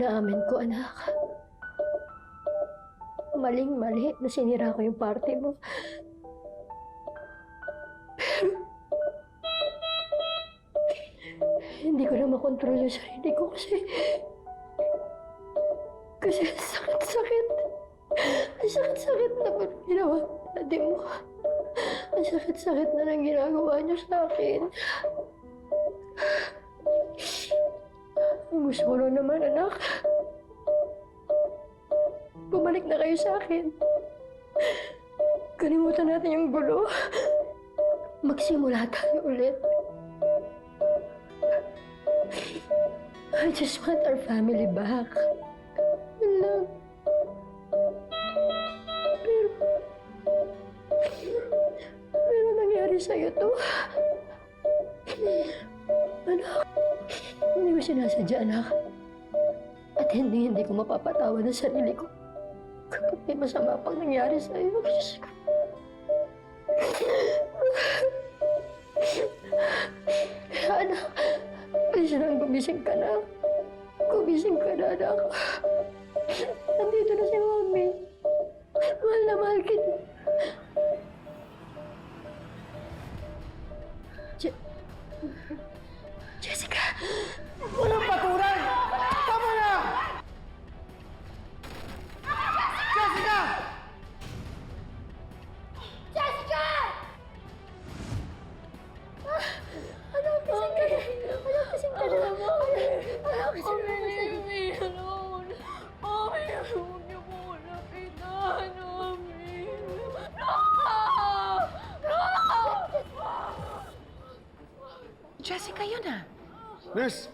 Inaamin ko, anak. Maling-mali na sinira ko yung party mo. Pero, hindi ko na makontrol yung sarili ko kasi ang sakit-sakit. Ang sakit-sakit na ba ginawa natin mo? Ang sakit-sakit na nang ginagawa niyo sa akin. Ang gusto ko lang naman, anak. Bumalik na kayo sa akin. Kalimutan natin yung gulo. Magsimula tayo ulit. I just want our family back. Yun lang. Pero nangyari sa'yo to. Anak, hindi ko sinasadya, anak. At hindi ko mapapatawa ng sarili ko kapag may masama pang nangyari sa'yo. Diyos ko. Anak, please lang, gumising ka na. Gumising ka na, anak. Nandito na si Mami. Mahal na mahal kita. Jessica! Walang patulan! Tama na! Jessica! Jessica! Anak, gising ka na. Anak, gising ka na. Anak, gising ka na. Mami, alone. Mami, huwag niyo po lapitan, Mami. No! Jessica, yun ah. Nurse!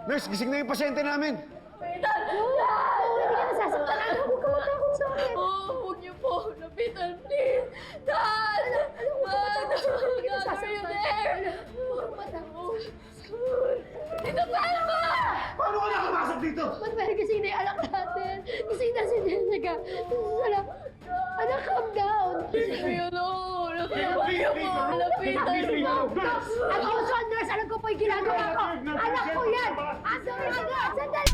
Nurse, gising na yung pasyente namin! Lapitan! Hindi ka nasasaktan. Anak, huwag ka matakot sa akin. Oh, huwag niyo po lapitan, please. Dad! Dad! Dad, are you there? Tito Palma! Paano ka nakamasok dito? Ba't meron gising na yung anak natin? Gising na si Jessica. Anak, calm down. Leave me alone! Lapitan mo! Lapitan mo! Ang uso, nurse, alam ko po yung ginagawa ko. Anak ko yan! Asa mo yan? Sandali!